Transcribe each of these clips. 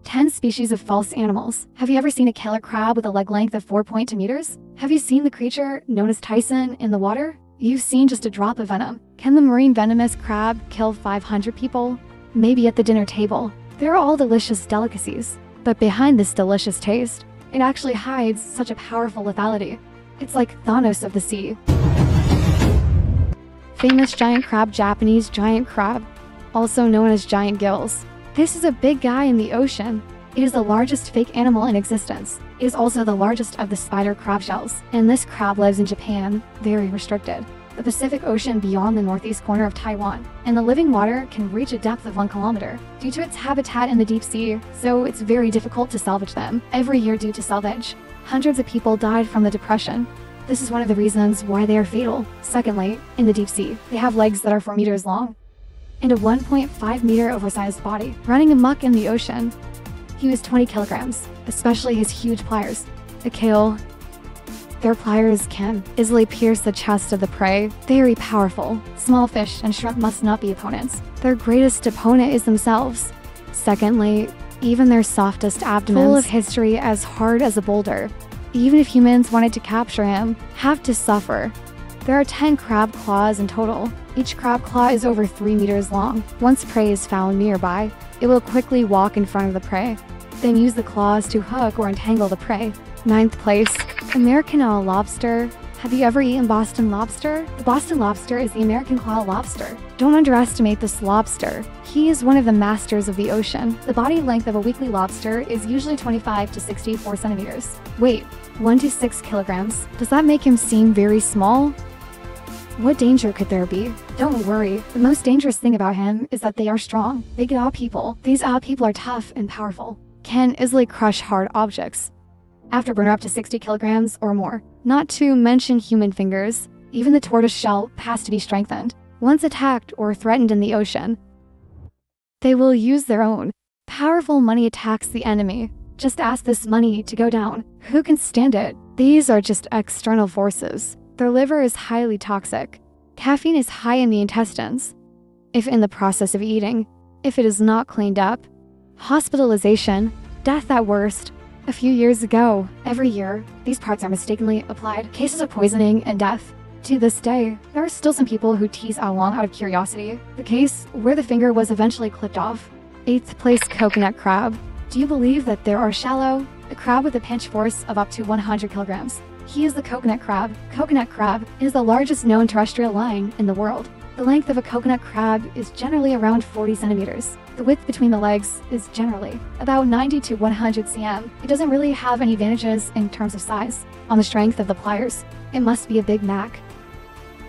10 species of false animals. Have you ever seen a killer crab with a leg length of 4.2 meters? Have you seen the creature known as Tyson in the water? You've seen just a drop of venom. Can the marine venomous crab kill 500 people? Maybe at the dinner table. They're all delicious delicacies. But behind this delicious taste, it actually hides such a powerful lethality. It's like Thanos of the sea. Famous giant crab. Japanese giant crab, also known as giant gills. This is a big guy in the ocean. It is the largest fake animal in existence. It is also the largest of the spider crab shells, and this crab lives in Japan, very restricted, the Pacific Ocean beyond the northeast corner of Taiwan, and the living water can reach a depth of 1 kilometer due to its habitat in the deep sea, so it's very difficult to salvage them. Every year due to salvage, hundreds of people died from the depression. This is one of the reasons why they are fatal. Secondly, in the deep sea, they have legs that are 4 meters long and a 1.5 meter oversized body, running amok in the ocean. He weighs 20 kilograms, especially his huge pliers. The kale. Their pliers can easily pierce the chest of the prey. Very powerful. Small fish and shrimp must not be opponents. Their greatest opponent is themselves. Secondly, even their softest abdomens, full of history, as hard as a boulder. Even if humans wanted to capture him, have to suffer. There are 10 crab claws in total. Each crab claw is over 3 meters long. Once prey is found nearby, it will quickly walk in front of the prey, then use the claws to hook or entangle the prey. 9th place, American lobster. Have you ever eaten Boston lobster? The Boston lobster is the American claw lobster. Don't underestimate this lobster. He is one of the masters of the ocean. The body length of a weakly lobster is usually 25 to 64 centimeters. Weight, 1 to 6 kilograms. Does that make him seem very small? What danger could there be? Don't worry, the most dangerous thing about him is that they are strong. Big people. These people are tough and powerful. Can easily crush hard objects after burn up to 60 kilograms or more. Not to mention human fingers. Even the tortoise shell has to be strengthened. Once attacked or threatened in the ocean, they will use their own powerful money attacks the enemy. Just ask this money to go down. Who can stand it? These are just external forces. Their liver is highly toxic. Caffeine is high in the intestines. If in the process of eating, if it is not cleaned up, hospitalization, death at worst. A few years ago, every year, these parts are mistakenly applied. Cases of poisoning and death. To this day, there are still some people who tease along out of curiosity. The case where the finger was eventually clipped off. 8th place, coconut crab. Do you believe that there are shallow? A crab with a pinch force of up to 100 kilograms. He is the coconut crab. Coconut crab is the largest known terrestrial line in the world. The length of a coconut crab is generally around 40 centimeters. The width between the legs is generally about 90 to 100 cm. It doesn't really have any advantages in terms of size. On the strength of the pliers, it must be a Big Mac.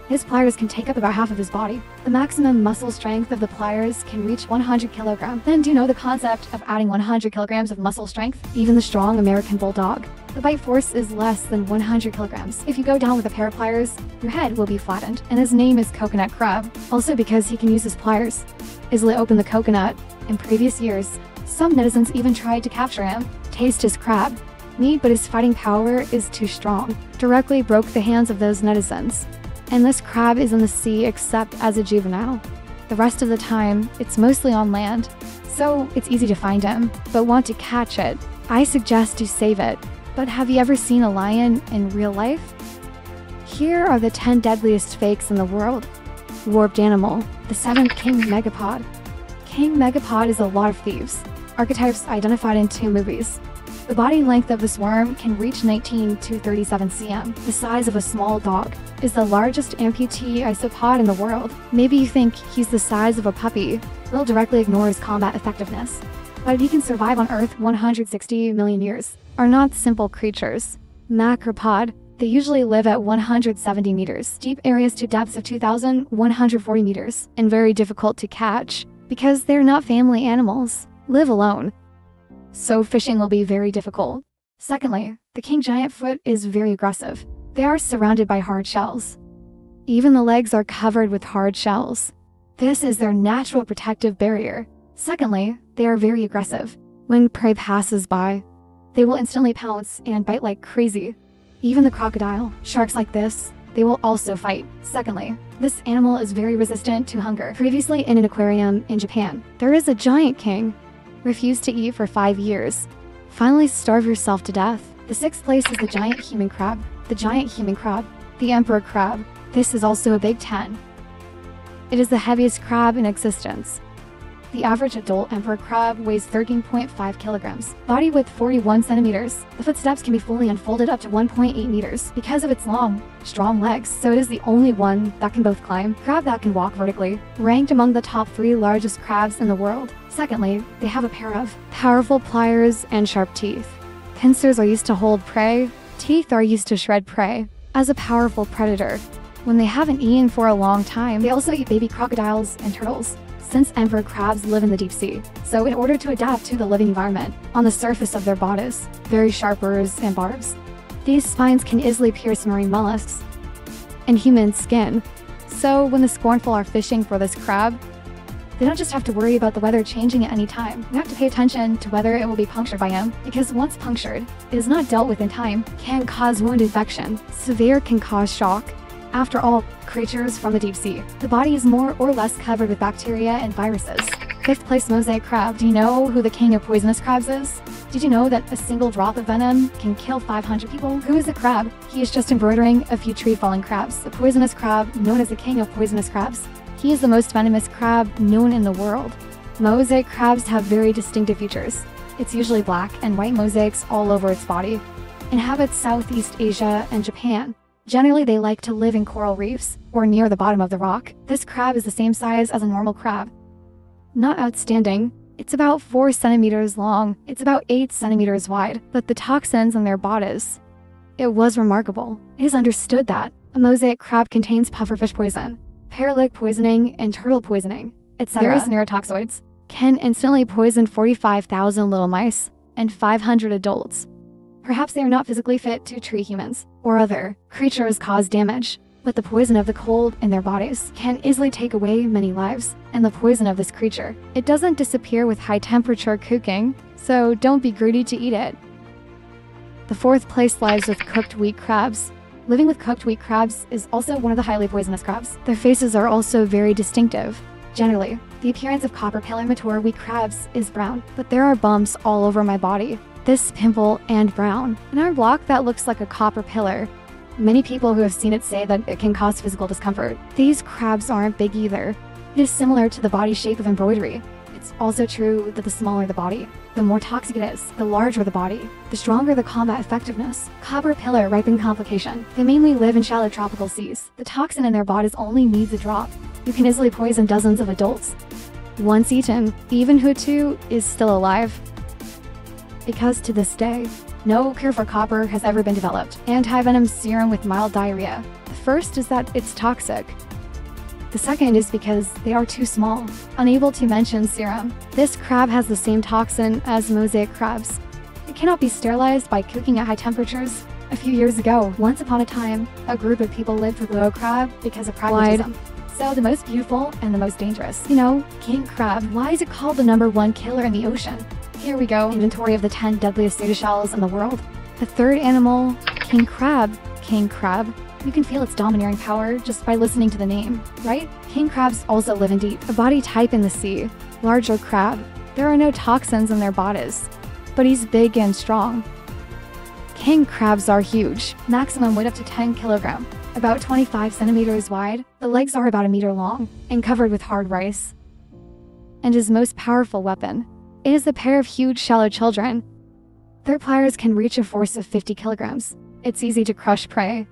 His pliers can take up about half of his body. The maximum muscle strength of the pliers can reach 100 kilograms. Then do you know the concept of adding 100 kilograms of muscle strength? Even the strong American bulldog, the bite force is less than 100 kilograms. If you go down with a pair of pliers, your head will be flattened. And his name is Coconut Crab, also because he can use his pliers easily open the coconut. In previous years, some netizens even tried to capture him, taste his crab meat, but his fighting power is too strong. Directly broke the hands of those netizens. And this crab is in the sea except as a juvenile. The rest of the time, it's mostly on land, so it's easy to find him. But want to catch it, I suggest to save it. But have you ever seen a lion in real life? Here are the 10 deadliest fakes in the world. Warped animal, the 7th King Megapod. King Megapod is a lot of thieves. Archetypes identified in 2 movies. The body length of this worm can reach 19 to 37 cm. The size of a small dog. Is the largest amputee isopod in the world. Maybe you think he's the size of a puppy. We'll directly ignore his combat effectiveness. But he can survive on Earth 160 million years. Are not simple creatures. Macropod. They usually live at 170 meters, deep areas to depths of 2,140 meters, and very difficult to catch because they're not family animals. Live alone. So fishing will be very difficult. Secondly, the king giant foot is very aggressive. They are surrounded by hard shells. Even the legs are covered with hard shells. This is their natural protective barrier. Secondly, they are very aggressive. When prey passes by, they will instantly pounce and bite like crazy. Even the crocodile, sharks like this, they will also fight. Secondly, this animal is very resistant to hunger. Previously in an aquarium in Japan, there is a giant king. Refuse to eat for 5 years. Finally starve yourself to death. The 6th place is the giant human crab. The giant human crab. The emperor crab. This is also a big 10. It is the heaviest crab in existence. The average adult emperor crab weighs 13.5 kilograms. Body width 41 centimeters. The footsteps can be fully unfolded up to 1.8 meters because of its long, strong legs, so it is the only one that can both climb. Crab that can walk vertically. Ranked among the top 3 largest crabs in the world. Secondly, they have a pair of powerful pliers and sharp teeth. Pincers are used to hold prey. Teeth are used to shred prey. As a powerful predator, when they haven't eaten for a long time, they also eat baby crocodiles and turtles. Since emperor crabs live in the deep sea, so in order to adapt to the living environment, on the surface of their bodies, very sharp burrs and barbs. These spines can easily pierce marine mollusks and human skin. So when the scornful are fishing for this crab, they don't just have to worry about the weather changing at any time. They have to pay attention to whether it will be punctured by him, because once punctured, it is not dealt with in time, can cause wound infection. Severe can cause shock. After all, creatures from the deep sea, the body is more or less covered with bacteria and viruses. 5th place, Mosaic Crab. Do you know who the king of poisonous crabs is? Did you know that a single drop of venom can kill 500 people? Who is a crab? He is just embroidering a few tree-falling crabs. The poisonous crab, known as the king of poisonous crabs. He is the most venomous crab known in the world. Mosaic crabs have very distinctive features. It's usually black and white mosaics all over its body. Inhabits Southeast Asia and Japan. Generally, they like to live in coral reefs or near the bottom of the rock. This crab is the same size as a normal crab. Not outstanding. It's about 4 centimeters long. It's about 8 centimeters wide. But the toxins in their bodies, it was remarkable. It is understood that a mosaic crab contains pufferfish poison, paralytic poisoning, and turtle poisoning, etc. Various neurotoxoids can instantly poison 45,000 little mice and 500 adults. Perhaps they are not physically fit to treat humans or other creatures cause damage, but the poison of the cold in their bodies can easily take away many lives, and the poison of this creature, it doesn't disappear with high temperature cooking, so don't be greedy to eat it. The 4th place lies with cooked wheat crabs. Living with cooked wheat crabs is also one of the highly poisonous crabs. Their faces are also very distinctive. Generally, the appearance of copper pale and mature wheat crabs is brown, but there are bumps all over my body. This pimple and brown. An arm block that looks like a copper pillar. Many people who have seen it say that it can cause physical discomfort. These crabs aren't big either. It is similar to the body shape of embroidery. It's also true that the smaller the body, the more toxic it is. The larger the body, the stronger the combat effectiveness. Copper pillar ripen complication. They mainly live in shallow tropical seas. The toxin in their bodies only needs a drop. You can easily poison dozens of adults. Once eaten, even Hutu is still alive. Because to this day, no cure for copper has ever been developed. Anti-venom serum with mild diarrhea. The first is that it's toxic. The second is because they are too small, unable to mention serum. This crab has the same toxin as mosaic crabs. It cannot be sterilized by cooking at high temperatures. A few years ago, once upon a time, a group of people lived with low crab because of pragmatism. So the most beautiful and the most dangerous. You know, king crab. Why is it called the #1 killer in the ocean? Here we go, inventory of the 10 deadliest soda shells in the world. The 3rd animal, king crab. King crab. You can feel its domineering power just by listening to the name, right? King crabs also live in deep, a body type in the sea. Larger crab. There are no toxins in their bodies, but he's big and strong. King crabs are huge, maximum weight up to 10 kilograms, about 25 centimeters wide. The legs are about a meter long and covered with hard rice. And his most powerful weapon, it is a pair of huge shallow children. Their pliers can reach a force of 50 kilograms. It's easy to crush prey.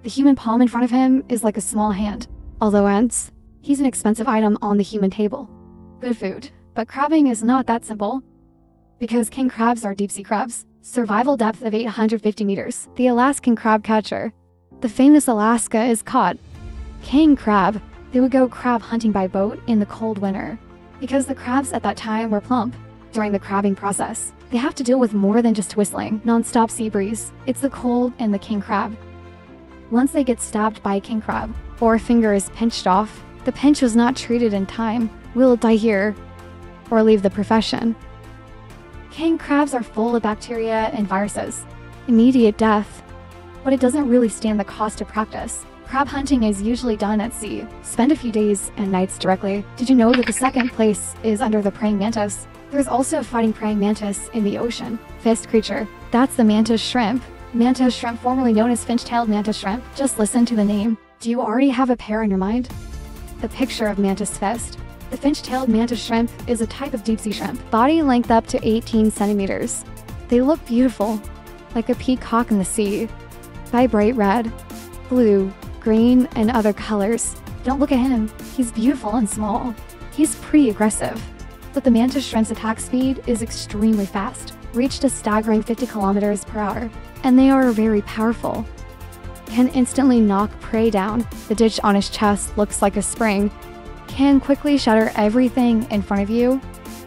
The human palm in front of him is like a small hand. Although ants, he's an expensive item on the human table. Good food. But crabbing is not that simple. Because king crabs are deep-sea crabs. Survival depth of 850 meters. The Alaskan crab catcher. The famous Alaska is caught. King crab. They would go crab hunting by boat in the cold winter. Because the crabs at that time were plump. During the crabbing process, they have to deal with more than just whistling, non-stop sea breeze. It's the cold and the king crab. Once they get stabbed by a king crab, or a finger is pinched off, the pinch was not treated in time, will die here, or leave the profession. King crabs are full of bacteria and viruses. Immediate death. But it doesn't really stand the cost of practice. Crab hunting is usually done at sea. Spend a few days and nights directly. Did you know that the 2nd place is under the praying mantis? There's also a fighting praying mantis in the ocean. Fist creature. That's the Mantis Shrimp. Mantis Shrimp, formerly known as finch-tailed Mantis Shrimp. Just listen to the name. Do you already have a pair in your mind? The picture of Mantis Fist. The finch-tailed Mantis Shrimp is a type of deep-sea shrimp. Body length up to 18 centimeters. They look beautiful, like a peacock in the sea. Vibrate red, blue, green, and other colors. Don't look at him. He's beautiful and small. He's pretty aggressive. But the Mantis Shrimp's attack speed is extremely fast, reached a staggering 50 kilometers per hour. And they are very powerful. Can instantly knock prey down. The ditch on his chest looks like a spring. Can quickly shatter everything in front of you.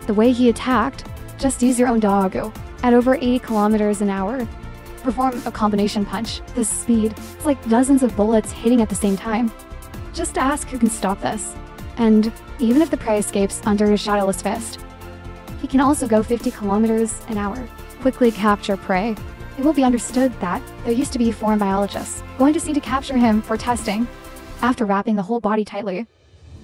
The way he attacked, just use your own doggo. At over 80 kilometers an hour. Perform a combination punch. This speed, it's like dozens of bullets hitting at the same time. Just ask who can stop this. And even if the prey escapes under his shadowless fist, he can also go 50 kilometers an hour. Quickly capture prey. It will be understood that there used to be foreign biologists going to sea to capture him for testing after wrapping the whole body tightly.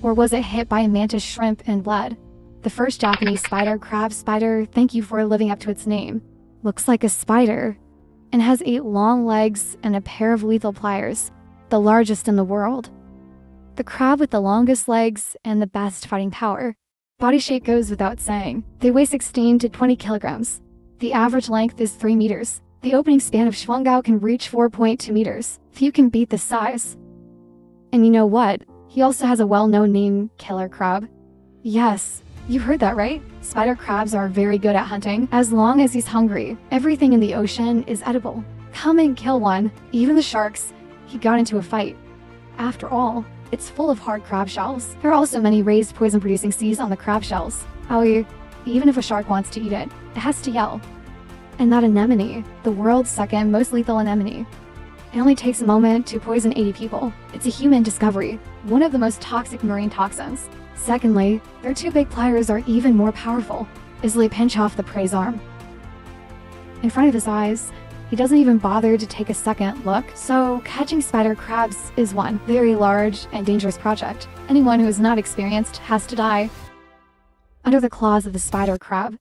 Or was it hit by a mantis shrimp and bled? The first Japanese spider, crab spider, thank you for living up to its name. Looks like a spider and has 8 long legs and a pair of lethal pliers, the largest in the world. The crab with the longest legs and the best fighting power. Body shape goes without saying. They weigh 16 to 20 kilograms. The average length is 3 meters. The opening span of Schwungau can reach 4.2 meters. Few can beat this size. And you know what? He also has a well-known name, killer crab. Yes, you heard that right. Spider crabs are very good at hunting. As long as he's hungry, everything in the ocean is edible. Come and kill one. Even the sharks. He got into a fight. After all, it's full of hard crab shells. There are also many raised poison-producing seas on the crab shells. However, even if a shark wants to eat it, it has to yell. And that anemone, the world's second most lethal anemone. It only takes a moment to poison 80 people. It's a human discovery, one of the most toxic marine toxins. Secondly, their 2 big pliers are even more powerful. Easily pinch off the prey's arm. In front of his eyes, he doesn't even bother to take a second look. So catching spider crabs is one very large and dangerous project. Anyone who is not experienced has to die under the claws of the spider crab.